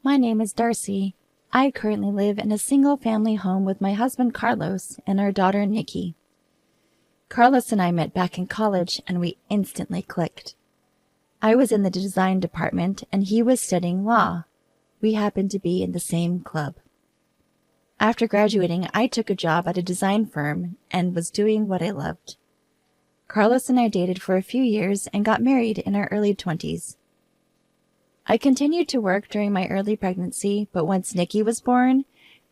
My name is Darcy. I currently live in a single-family home with my husband Carlos and our daughter Nikki. Carlos and I met back in college and we instantly clicked. I was in the design department and he was studying law. We happened to be in the same club. After graduating, I took a job at a design firm and was doing what I loved. Carlos and I dated for a few years and got married in our early 20s. I continued to work during my early pregnancy, but once Nikki was born,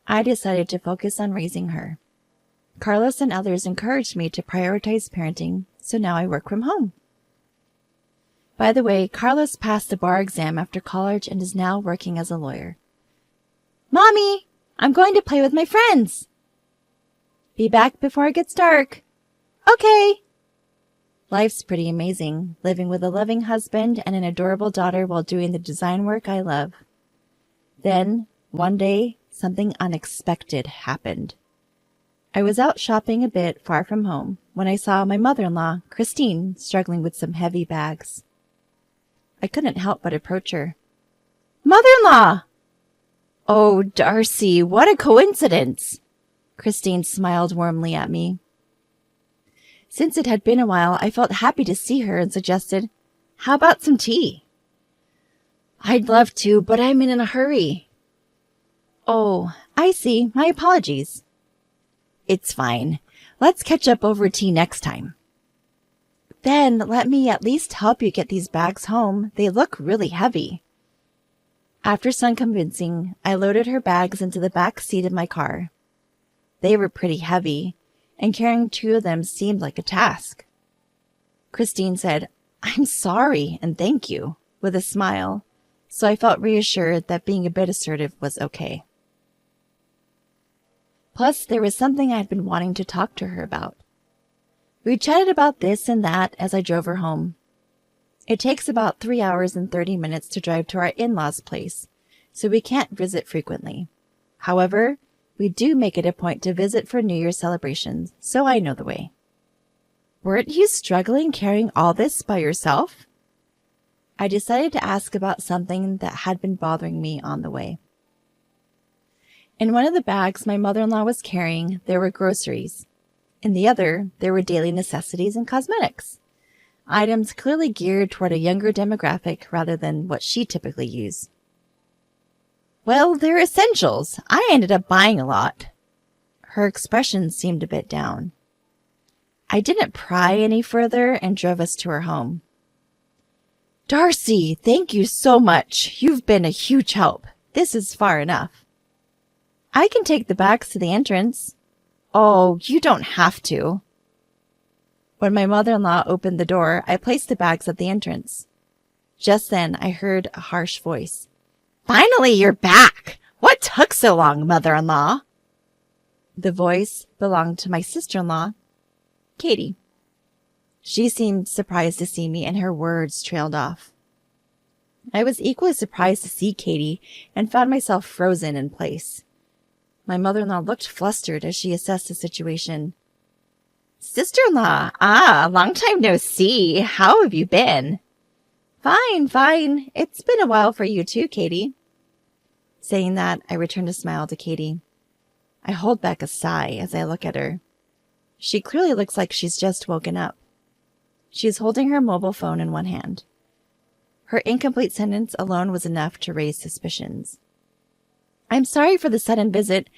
I decided to focus on raising her. Carlos and others encouraged me to prioritize parenting, so now I work from home. By the way, Carlos passed the bar exam after college and is now working as a lawyer. Mommy, I'm going to play with my friends. Be back before it gets dark. Okay. Life's pretty amazing, living with a loving husband and an adorable daughter while doing the design work I love. Then, one day, something unexpected happened. I was out shopping a bit far from home when I saw my mother-in-law, Christine, struggling with some heavy bags. I couldn't help but approach her. Mother-in-law! Oh, Darcy, what a coincidence! Christine smiled warmly at me. Since it had been a while, I felt happy to see her and suggested, "How about some tea?" "I'd love to, but I'm in a hurry." "Oh, I see. My apologies." "It's fine. Let's catch up over tea next time." "Then let me at least help you get these bags home. They look really heavy." After some convincing, I loaded her bags into the back seat of my car. They were pretty heavy, and carrying 2 of them seemed like a task. Christine said, "I'm sorry and thank you," with a smile, so I felt reassured that being a bit assertive was okay. Plus, there was something I had been wanting to talk to her about. We chatted about this and that as I drove her home. It takes about 3 hours and 30 minutes to drive to our in-laws' place, so we can't visit frequently. However, we do make it a point to visit for New Year's celebrations, so I know the way. "Weren't you struggling carrying all this by yourself?" I decided to ask about something that had been bothering me on the way. In one of the bags my mother-in-law was carrying, there were groceries. In the other, there were daily necessities and cosmetics. Items clearly geared toward a younger demographic rather than what she typically used. "Well, they're essentials. I ended up buying a lot." Her expression seemed a bit down. I didn't pry any further and drove us to her home. "Darcy, thank you so much. You've been a huge help. This is far enough." "I can take the bags to the entrance." "Oh, you don't have to." When my mother-in-law opened the door, I placed the bags at the entrance. Just then, I heard a harsh voice. "Finally, you're back! What took so long, mother-in-law?" The voice belonged to my sister-in-law, Katie. She seemed surprised to see me, and her words trailed off. I was equally surprised to see Katie and found myself frozen in place. My mother-in-law looked flustered as she assessed the situation. "Sister-in-law, long time no see. How have you been?" "Fine, fine. It's been a while for you too, Katie." Saying that, I returned a smile to Katie. I hold back a sigh as I look at her. She clearly looks like she's just woken up. She is holding her mobile phone in one hand. Her incomplete sentence alone was enough to raise suspicions. "I'm sorry for the sudden visit.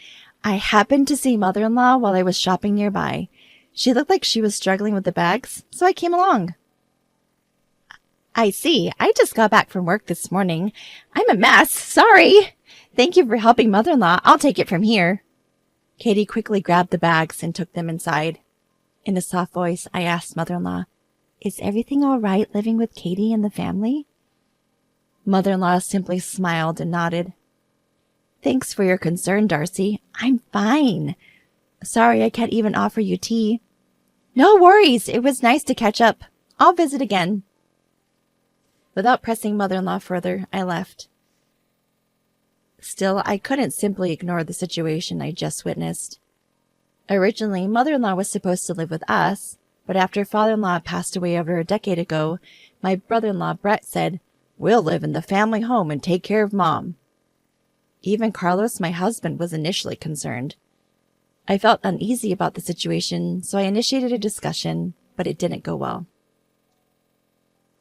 I happened to see mother-in-law while I was shopping nearby. She looked like she was struggling with the bags, so I came along." "I see. I just got back from work this morning. I'm a mess. Sorry. Thank you for helping mother-in-law. I'll take it from here." Katie quickly grabbed the bags and took them inside. In a soft voice, I asked mother-in-law, "Is everything all right living with Katie and the family?" Mother-in-law simply smiled and nodded. "Thanks for your concern, Darcy. I'm fine. Sorry I can't even offer you tea." "No worries. It was nice to catch up. I'll visit again." Without pressing mother-in-law further, I left. Still, I couldn't simply ignore the situation I just witnessed. Originally, mother-in-law was supposed to live with us, but after father-in-law passed away over a decade ago, my brother-in-law Brett said, "We'll live in the family home and take care of Mom." Even Carlos, my husband, was initially concerned. I felt uneasy about the situation, so I initiated a discussion, but it didn't go well.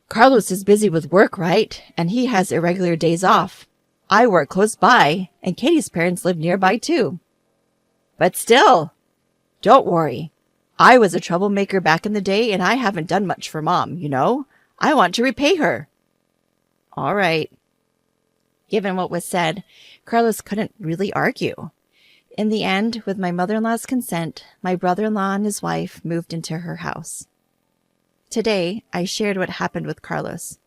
Carlos is busy with work, right? And he has irregular days off. I work close by, and Katie's parents live nearby too. But still, don't worry. I was a troublemaker back in the day, and I haven't done much for Mom, you know? I want to repay her. All right. Given what was said, Carlos couldn't really argue. In the end, with my mother-in-law's consent, my brother-in-law and his wife moved into her house. Today, I shared what happened with Carlos.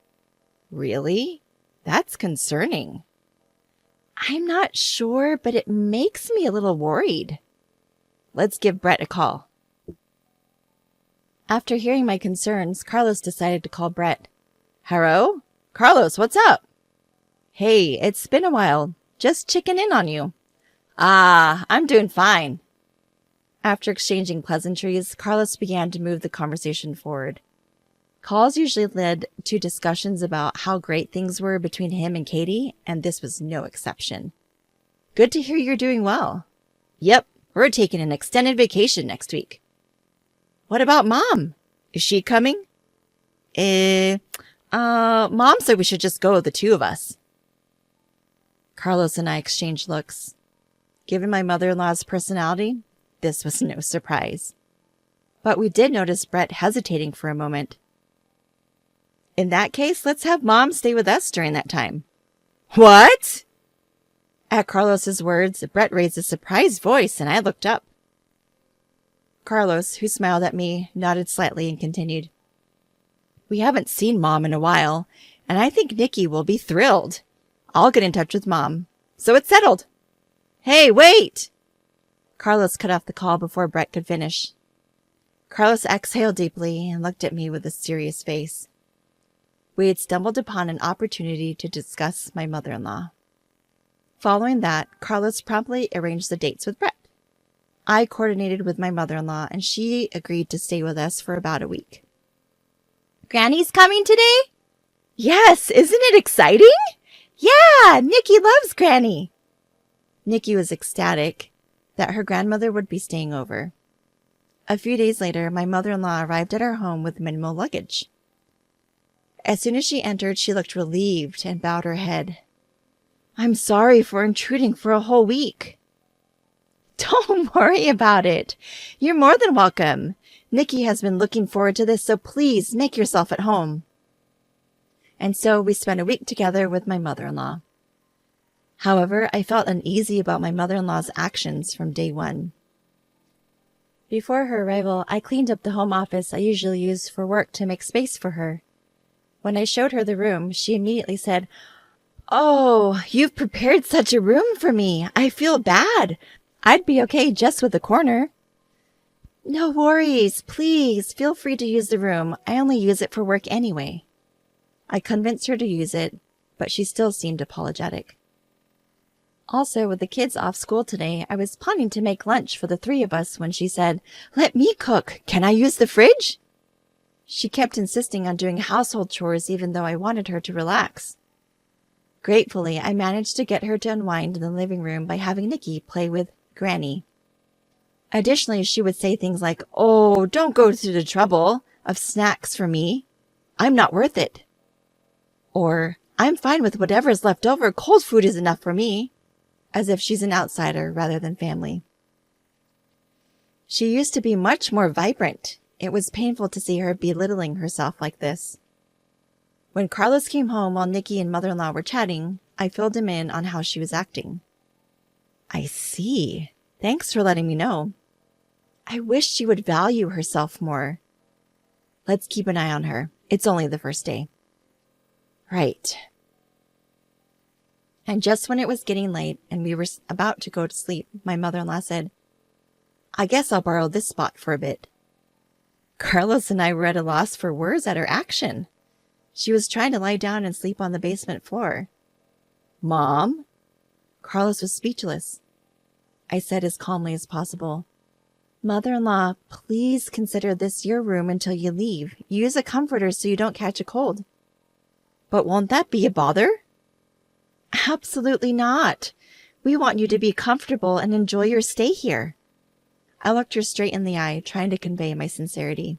Really? That's concerning. I'm not sure, but it makes me a little worried. Let's give Brett a call. After hearing my concerns, Carlos decided to call Brett. Hello? Carlos, what's up? Hey, it's been a while. Just checking in on you. I'm doing fine. After exchanging pleasantries, Carlos began to move the conversation forward. Calls usually led to discussions about how great things were between him and Katie, and this was no exception. Good to hear you're doing well. Yep, we're taking an extended vacation next week. What about Mom? Is she coming? Mom said we should just go, the two of us. Carlos and I exchanged looks. Given my mother-in-law's personality, this was no surprise. But we did notice Brett hesitating for a moment. In that case, let's have Mom stay with us during that time. What? At Carlos's words, Brett raised a surprised voice, and I looked up. Carlos, who smiled at me, nodded slightly and continued. We haven't seen Mom in a while, and I think Nikki will be thrilled. I'll get in touch with Mom. So it's settled. Hey, wait! Carlos cut off the call before Brett could finish. Carlos exhaled deeply and looked at me with a serious face. We had stumbled upon an opportunity to discuss my mother-in-law. Following that, Carlos promptly arranged the dates with Brett. I coordinated with my mother-in-law, and she agreed to stay with us for about a week. Granny's coming today? Yes, isn't it exciting? Yeah, Nikki loves Granny. Nikki was ecstatic that her grandmother would be staying over. A few days later, my mother-in-law arrived at our home with minimal luggage. As soon as she entered, she looked relieved and bowed her head. I'm sorry for intruding for a whole week. Don't worry about it. You're more than welcome. Nikki has been looking forward to this, so please make yourself at home. And so we spent a week together with my mother-in-law. However, I felt uneasy about my mother-in-law's actions from day one. Before her arrival, I cleaned up the home office I usually use for work to make space for her. When I showed her the room, she immediately said, Oh, you've prepared such a room for me. I feel bad. I'd be okay just with a corner. No worries. Please feel free to use the room. I only use it for work anyway. I convinced her to use it, but she still seemed apologetic. Also, with the kids off school today, I was planning to make lunch for the three of us when she said, Let me cook. Can I use the fridge? She kept insisting on doing household chores even though I wanted her to relax. Gratefully, I managed to get her to unwind in the living room by having Nikki play with Granny. Additionally, she would say things like, Oh, don't go to the trouble of snacks for me. I'm not worth it. Or, I'm fine with whatever is left over. Cold food is enough for me. As if she's an outsider rather than family. She used to be much more vibrant. It was painful to see her belittling herself like this. When Carlos came home while Nikki and mother-in-law were chatting, I filled him in on how she was acting. I see. Thanks for letting me know. I wish she would value herself more. Let's keep an eye on her. It's only the first day. Right. And just when it was getting late and we were about to go to sleep, my mother-in-law said, I guess I'll borrow this spot for a bit. Carlos and I were at a loss for words at her action. She was trying to lie down and sleep on the basement floor. Mom? Carlos was speechless. I said as calmly as possible, Mother-in-law, please consider this your room until you leave. Use a comforter so you don't catch a cold. But won't that be a bother? Absolutely not. We want you to be comfortable and enjoy your stay here. I looked her straight in the eye, trying to convey my sincerity.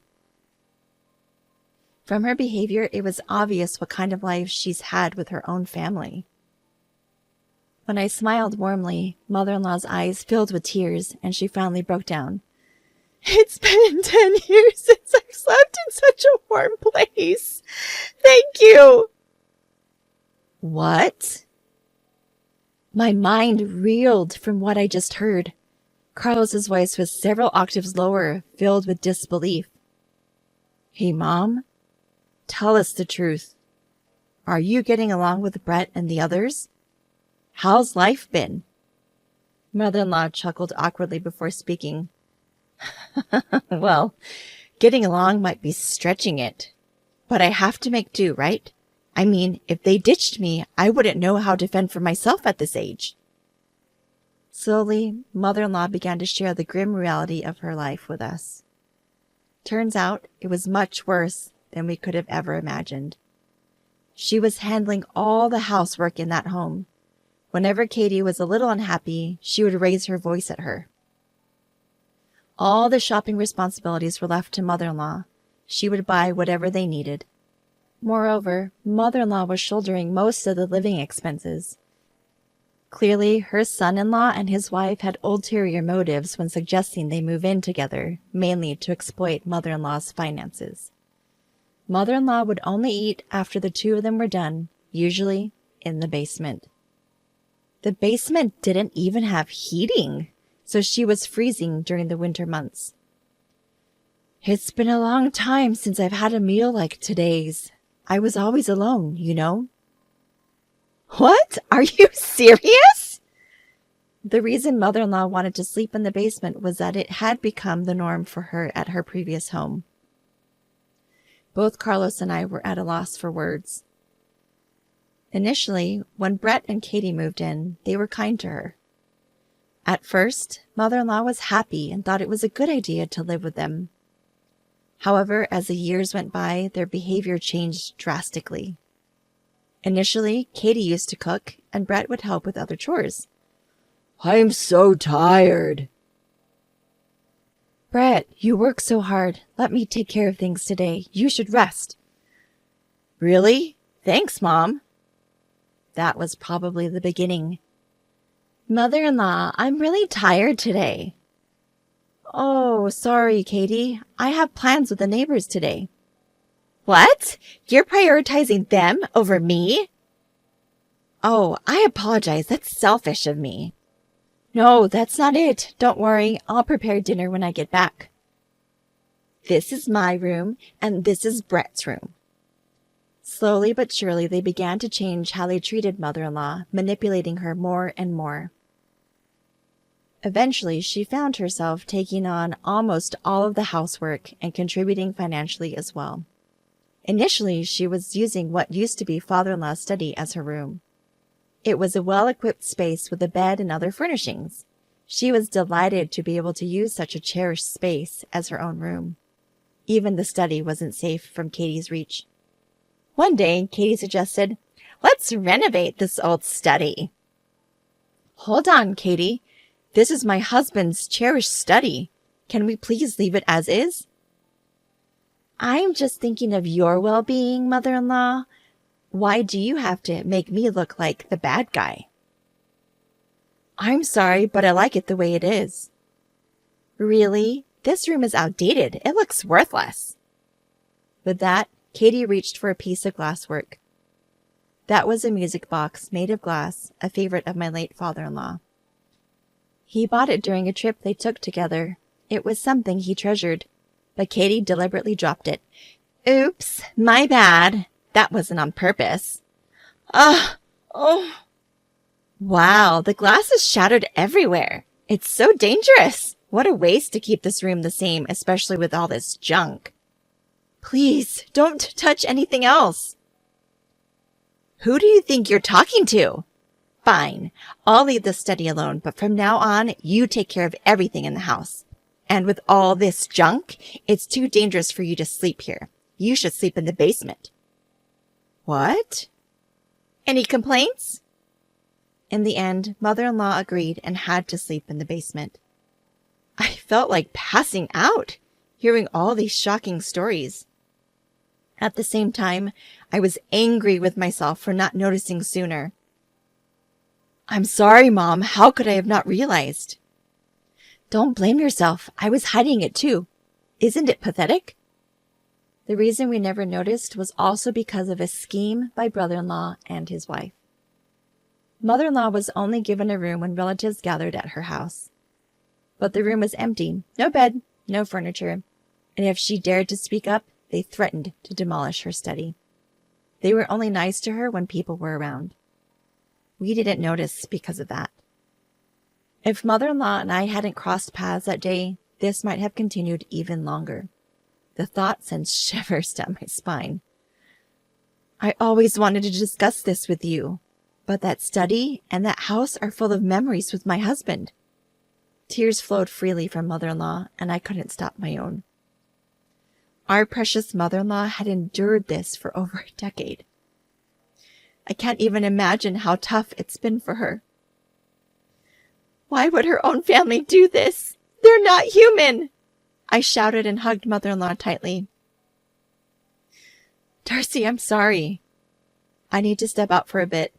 From her behavior, it was obvious what kind of life she's had with her own family. When I smiled warmly, Mother-in-law's eyes filled with tears, and she finally broke down. It's been 10 years since I've slept in such a warm place. Thank you. What? My mind reeled from what I just heard. Carlos's voice was several octaves lower, filled with disbelief. Hey, Mom, tell us the truth. Are you getting along with Brett and the others? How's life been? Mother-in-law chuckled awkwardly before speaking. Well, getting along might be stretching it, but I have to make do, right? I mean, if they ditched me, I wouldn't know how to fend for myself at this age. Slowly, Mother-in-law began to share the grim reality of her life with us. Turns out, it was much worse than we could have ever imagined. She was handling all the housework in that home. Whenever Katie was a little unhappy, she would raise her voice at her. All the shopping responsibilities were left to Mother-in-law. She would buy whatever they needed. Moreover, Mother-in-law was shouldering most of the living expenses. Clearly, her son-in-law and his wife had ulterior motives when suggesting they move in together, mainly to exploit Mother-in-law's finances. Mother-in-law would only eat after the two of them were done, usually in the basement. The basement didn't even have heating, so she was freezing during the winter months. It's been a long time since I've had a meal like today's. I was always alone, you know. What? Are you serious? The reason Mother-in-law wanted to sleep in the basement was that it had become the norm for her at her previous home. Both Carlos and I were at a loss for words. Initially, when Brett and Katie moved in, they were kind to her. At first, Mother-in-law was happy and thought it was a good idea to live with them. However, as the years went by, their behavior changed drastically. Initially, Katie used to cook, and Brett would help with other chores. I'm so tired. Brett, you work so hard. Let me take care of things today. You should rest. Really? Thanks, Mom. That was probably the beginning. Mother-in-law, I'm really tired today. Oh, sorry, Katie. I have plans with the neighbors today. What? You're prioritizing them over me? Oh, I apologize. That's selfish of me. No, that's not it. Don't worry. I'll prepare dinner when I get back. This is my room, and this is Brett's room. Slowly but surely, they began to change how they treated Mother-in-law, manipulating her more and more. Eventually, she found herself taking on almost all of the housework and contributing financially as well. Initially, she was using what used to be Father-in-law's study as her room. It was a well-equipped space with a bed and other furnishings. She was delighted to be able to use such a cherished space as her own room. Even the study wasn't safe from Katie's reach. One day, Katie suggested, "Let's renovate this old study." Hold on, Katie. This is my husband's cherished study. Can we please leave it as is? I'm just thinking of your well-being, Mother-in-law. Why do you have to make me look like the bad guy? I'm sorry, but I like it the way it is. Really? This room is outdated. It looks worthless. With that, Katie reached for a piece of glasswork. That was a music box made of glass, a favorite of my late father-in-law. He bought it during a trip they took together. It was something he treasured, but Katie deliberately dropped it. Oops, my bad. That wasn't on purpose. Oh. Wow, the glass is shattered everywhere. It's so dangerous. What a waste to keep this room the same, especially with all this junk. Please, don't touch anything else. Who do you think you're talking to? Fine, I'll leave the study alone, but from now on, you take care of everything in the house. And with all this junk, it's too dangerous for you to sleep here. You should sleep in the basement. What? Any complaints? In the end, mother-in-law agreed and had to sleep in the basement. I felt like passing out, hearing all these shocking stories. At the same time, I was angry with myself for not noticing sooner. I'm sorry, Mom. How could I have not realized? Don't blame yourself. I was hiding it too. Isn't it pathetic? The reason we never noticed was also because of a scheme by brother-in-law and his wife. Mother-in-law was only given a room when relatives gathered at her house. But the room was empty, no bed, no furniture, and if she dared to speak up, they threatened to demolish her study. They were only nice to her when people were around. We didn't notice because of that. If mother-in-law and I hadn't crossed paths that day, this might have continued even longer. The thought sends shivers down my spine. I always wanted to discuss this with you, but that study and that house are full of memories with my husband. Tears flowed freely from mother-in-law, and I couldn't stop my own. Our precious mother-in-law had endured this for over a decade. I can't even imagine how tough it's been for her. Why would her own family do this? They're not human! I shouted and hugged mother-in-law tightly. Darcy, I'm sorry. I need to step out for a bit.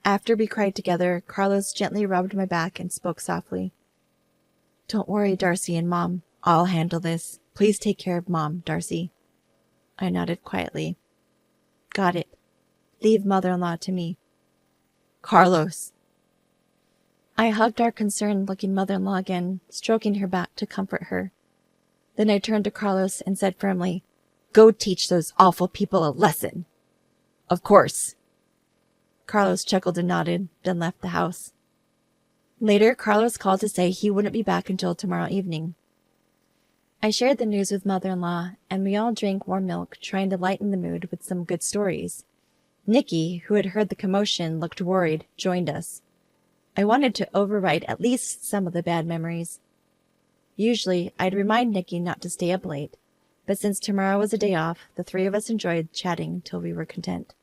After we cried together, Carlos gently rubbed my back and spoke softly. Don't worry, Darcy and Mom. I'll handle this. Please take care of Mom, Darcy. I nodded quietly. Got it. Leave mother-in-law to me. Carlos. I hugged our concerned-looking mother-in-law again, stroking her back to comfort her. Then I turned to Carlos and said firmly, Go teach those awful people a lesson. Of course. Carlos chuckled and nodded, then left the house. Later, Carlos called to say he wouldn't be back until tomorrow evening. I shared the news with mother-in-law, and we all drank warm milk, trying to lighten the mood with some good stories. Nikki, who had heard the commotion, looked worried, joined us. I wanted to overwrite at least some of the bad memories. Usually, I'd remind Nikki not to stay up late, but since tomorrow was a day off, the three of us enjoyed chatting till we were content.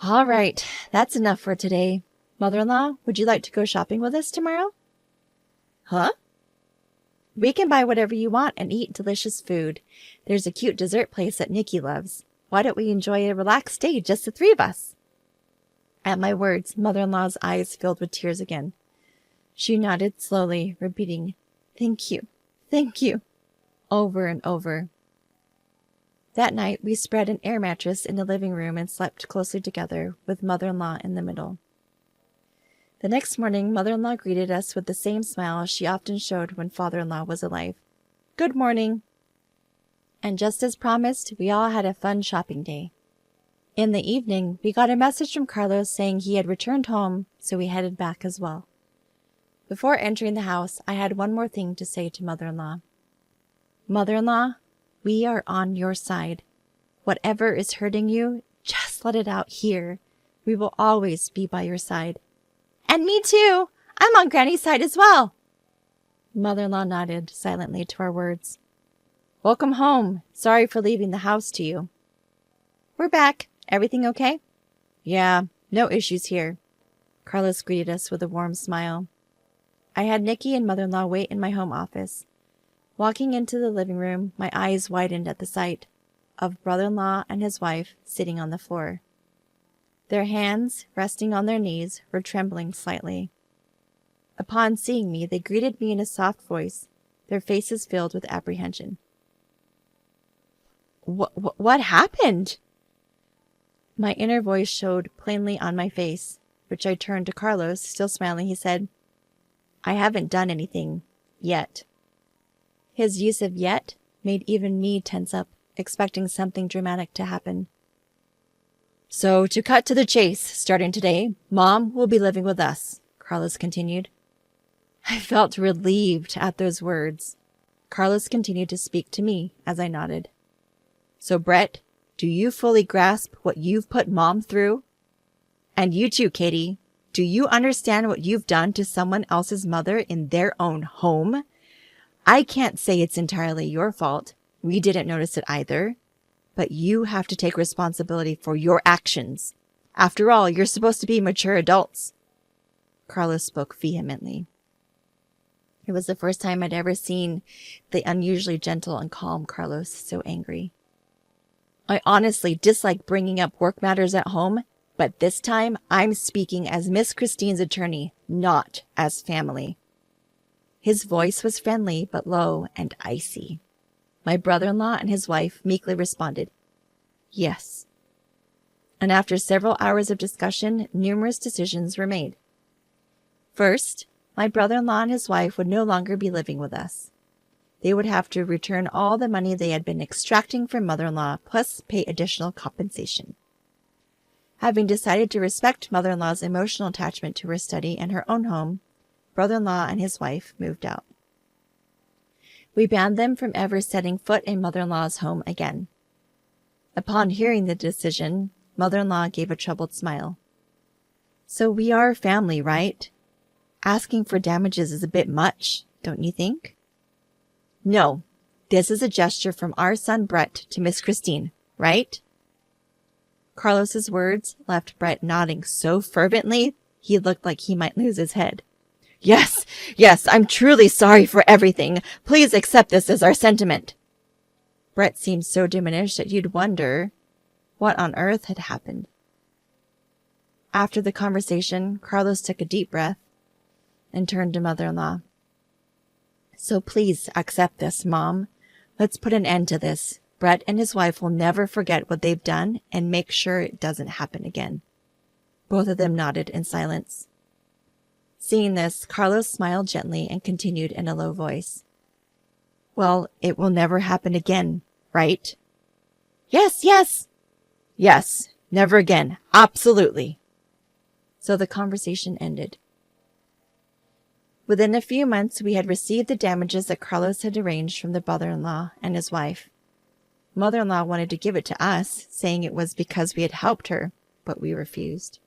All right, that's enough for today. Mother-in-law, would you like to go shopping with us tomorrow? Huh? We can buy whatever you want and eat delicious food. There's a cute dessert place that Nikki loves. Why don't we enjoy a relaxed day, just the three of us? At my words, mother-in-law's eyes filled with tears again. She nodded slowly, repeating, Thank you, over and over. That night, we spread an air mattress in the living room and slept closely together, with mother-in-law in the middle. The next morning, mother-in-law greeted us with the same smile she often showed when father-in-law was alive. Good morning. And just as promised, we all had a fun shopping day. In the evening, we got a message from Carlos saying he had returned home, so we headed back as well. Before entering the house, I had one more thing to say to mother-in-law. Mother-in-law, we are on your side. Whatever is hurting you, just let it out here. We will always be by your side. And me too. I'm on Granny's side as well. Mother-in-law nodded silently to our words. Welcome home. Sorry for leaving the house to you. We're back. Everything okay? Yeah, no issues here. Carlos greeted us with a warm smile. I had Nikki and mother-in-law wait in my home office. Walking into the living room, my eyes widened at the sight of brother-in-law and his wife sitting on the floor. Their hands, resting on their knees, were trembling slightly. Upon seeing me, they greeted me in a soft voice, their faces filled with apprehension. What happened? My inner voice showed plainly on my face, which I turned to Carlos, still smiling. He said, I haven't done anything yet. His use of yet made even me tense up, expecting something dramatic to happen. So, to cut to the chase, starting today, Mom will be living with us, Carlos continued. I felt relieved at those words. Carlos continued to speak to me as I nodded. So, Brett, do you fully grasp what you've put Mom through? And you too, Katie. Do you understand what you've done to someone else's mother in their own home? I can't say it's entirely your fault. We didn't notice it either. But you have to take responsibility for your actions. After all, you're supposed to be mature adults. Carlos spoke vehemently. It was the first time I'd ever seen the unusually gentle and calm Carlos so angry. I honestly dislike bringing up work matters at home, but this time I'm speaking as Miss Christine's attorney, not as family. His voice was friendly but low and icy. My brother-in-law and his wife meekly responded, "Yes." And after several hours of discussion, numerous decisions were made. First, my brother-in-law and his wife would no longer be living with us. They would have to return all the money they had been extracting from mother-in-law, plus pay additional compensation. Having decided to respect mother-in-law's emotional attachment to her study and her own home, brother-in-law and his wife moved out. We banned them from ever setting foot in mother-in-law's home again. Upon hearing the decision, mother-in-law gave a troubled smile. "So we are family, right? Asking for damages is a bit much, don't you think?" "No, this is a gesture from our son Brett to Miss Christine, right?" Carlos's words left Brett nodding so fervently he looked like he might lose his head. Yes, I'm truly sorry for everything. Please accept this as our sentiment." Brett seemed so diminished that you'd wonder what on earth had happened. After the conversation, Carlos took a deep breath and turned to mother-in-law. "So please accept this, Mom. Let's put an end to this. Brett and his wife will never forget what they've done and make sure it doesn't happen again." Both of them nodded in silence. Seeing this, Carlos smiled gently and continued in a low voice. "Well, it will never happen again, right?" Yes, never again. Absolutely." So the conversation ended. Within a few months, we had received the damages that Carlos had arranged from the brother-in-law and his wife. Mother-in-law wanted to give it to us, saying it was because we had helped her, but we refused.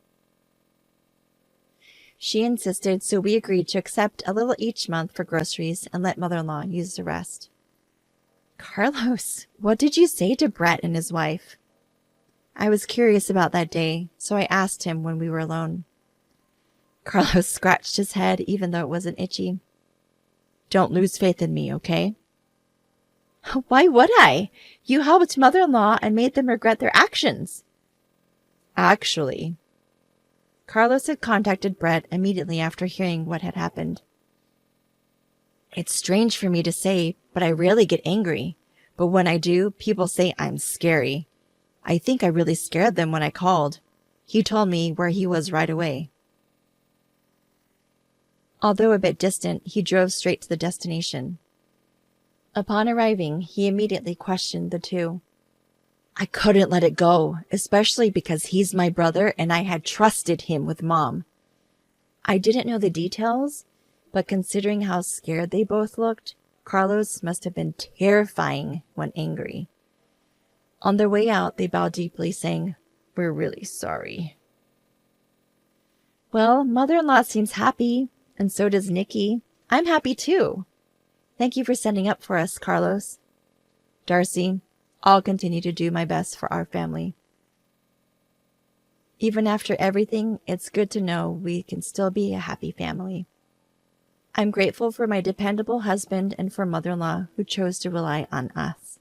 She insisted, so we agreed to accept a little each month for groceries and let mother-in-law use the rest. "Carlos, what did you say to Brett and his wife?" I was curious about that day, so I asked him when we were alone. Carlos scratched his head, even though it wasn't itchy. "Don't lose faith in me, okay?" "Why would I? You helped mother-in-law and made them regret their actions." Actually, Carlos had contacted Brett immediately after hearing what had happened. "It's strange for me to say, but I rarely get angry. But when I do, people say I'm scary. I think I really scared them when I called. He told me where he was right away." Although a bit distant, he drove straight to the destination. Upon arriving, he immediately questioned the two. "I couldn't let it go, especially because he's my brother and I had trusted him with Mom." I didn't know the details, but considering how scared they both looked, Carlos must have been terrifying when angry. On their way out, they bowed deeply, saying, "We're really sorry." "Well, mother-in-law seems happy, and so does Nikki. I'm happy too. Thank you for standing up for us, Carlos. Darcy, I'll continue to do my best for our family. Even after everything, it's good to know we can still be a happy family. I'm grateful for my dependable husband and for mother-in-law who chose to rely on us.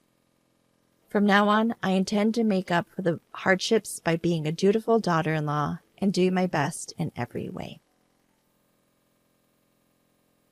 From now on, I intend to make up for the hardships by being a dutiful daughter-in-law and do my best in every way."